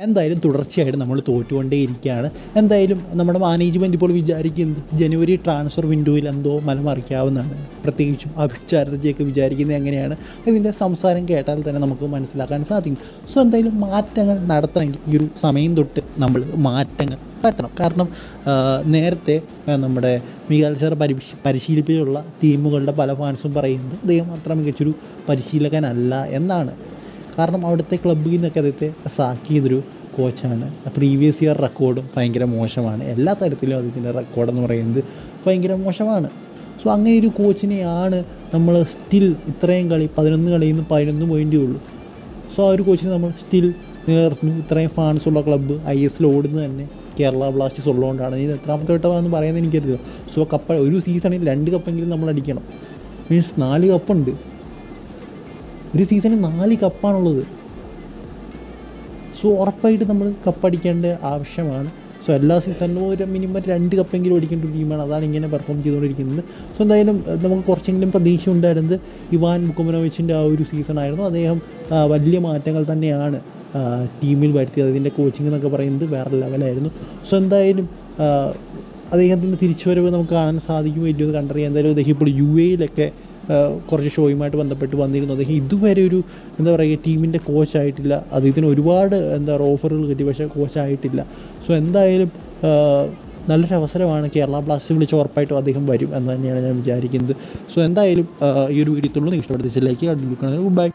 എന്തായാലും തുടർച്ചയായിട്ട് നമ്മൾ തോറ്റുകൊണ്ടേയിരിക്കുകയാണ്. എന്തായാലും നമ്മുടെ മാനേജ്മെൻറ്റ് ഇപ്പോൾ വിചാരിക്കുന്നത് ജനുവരി ട്രാൻസ്ഫർ വിൻഡോയിൽ എന്തോ മലമറിക്കാവുന്നതാണ്. പ്രത്യേകിച്ചും അഭിഷേക് ചാറ്റർജിയൊക്കെ വിചാരിക്കുന്നത് എങ്ങനെയാണ്, ഇതിൻ്റെ സംസാരം കേട്ടാൽ തന്നെ നമുക്ക് മനസ്സിലാക്കാൻ സാധിക്കും. സോ എന്തായാലും മാറ്റങ്ങൾ നടത്തണമെങ്കിൽ ഈ ഒരു സമയം തൊട്ട് നമ്മൾ മാറ്റങ്ങൾ പറ്റണം. കാരണം നേരത്തെ നമ്മുടെ മിഗാൽ സാർ പരിശീലിപ്പിച്ചുള്ള ടീമുകളുടെ പല ഫാൻസും പറയുന്നത് അദ്ദേഹം അത്ര മികച്ചൊരു പരിശീലകനല്ല എന്നാണ്. കാരണം അവിടുത്തെ ക്ലബ്ബിൽ നിന്നൊക്കെ അദ്ദേഹത്തെ സാക്കിയതൊരു കോച്ചാണ്. പ്രീവിയസ് ഇയർ റെക്കോർഡും ഭയങ്കര മോശമാണ്. എല്ലാ തരത്തിലും അദ്ദേഹത്തിൻ്റെ റെക്കോർഡെന്ന് പറയുന്നത് ഭയങ്കര മോശമാണ്. സോ അങ്ങനെ ഒരു കോച്ചിനെയാണ് നമ്മൾ സ്റ്റിൽ ഇത്രയും കളി 11 കളിയിൽ നിന്ന് 11 പോയിൻ്റേ ഉള്ളൂ. സോ ആ ഒരു കോച്ചിനെ നമ്മൾ സ്റ്റിൽ നിലനിർത്തുന്നു. ഇത്രയും ഫാൻസുള്ള ക്ലബ്ബ് ISL ഓടുന്നത് തന്നെ കേരള ബ്ലാസ്റ്റേഴ്സ് ഉള്ളതുകൊണ്ടാണ്. ഇത് എത്രാമത്തെ വട്ടമാണെന്ന് പറയുന്നത് എനിക്കറിയില്ല. സോ ഒരു സീസണിൽ 2 കപ്പെങ്കിലും നമ്മൾ അടിക്കണം. മീൻസ് 4 കപ്പുണ്ട്. ഒരു സീസണിൽ 4 കപ്പാണുള്ളത്. സോ ഉറപ്പായിട്ട് നമ്മൾ കപ്പടിക്കേണ്ട ആവശ്യമാണ്. സോ എല്ലാ സീസണിലും ഒരു മിനിമം 2 കപ്പെങ്കിലും അടിക്കേണ്ട ഒരു ടീമാണ്. അതാണ് ഇങ്ങനെ പെർഫോം ചെയ്തുകൊണ്ടിരിക്കുന്നത്. സോ എന്തായാലും നമുക്ക് കുറച്ചെങ്കിലും പ്രതീക്ഷ ഉണ്ടായിരുന്നത് ഇവാൻ വുക്കോമനോവിച്ചിൻ്റെ ആ ഒരു സീസണായിരുന്നു. അദ്ദേഹം വലിയ മാറ്റങ്ങൾ തന്നെയാണ് ടീമിൽ വരുത്തിയത്. അതിൻ്റെ കോച്ചിങ് എന്നൊക്കെ പറയുന്നത് വേറെ ലെവലായിരുന്നു. സോ എന്തായാലും അദ്ദേഹത്തിൻ്റെ തിരിച്ചുവരവ് നമുക്ക് കാണാൻ സാധിക്കുമോ ഇല്ലയോ എന്ന് കണ്ടറിയാം. എന്തായാലും അദ്ദേഹം ഇപ്പോൾ UAE കുറച്ച് ഷോയുമായിട്ട് ബന്ധപ്പെട്ട് വന്നിരുന്നു. അദ്ദേഹം ഇതുവരെ ഒരു ടീമിൻ്റെ കോച്ചായിട്ടില്ല. അദ്ദേഹത്തിന് ഒരുപാട് ഓഫറുകൾ കിട്ടി, പക്ഷേ കോച്ചായിട്ടില്ല. സോ എന്തായാലും നല്ലൊരു അവസരമാണ്. കേരള ബ്ലാസ്റ്റേഴ്സ് വിളിച്ച് ഉറപ്പായിട്ടും അദ്ദേഹം വരും എന്ന് തന്നെയാണ് ഞാൻ വിചാരിക്കുന്നത്. സോ എന്തായാലും ഈ ഒരു വീഡിയോത്തുള്ളൂ. നിങ്ങൾ ഇഷ്ടപ്പെടുത്തിച്ചിലേക്ക് ഗുഡ് ബൈ.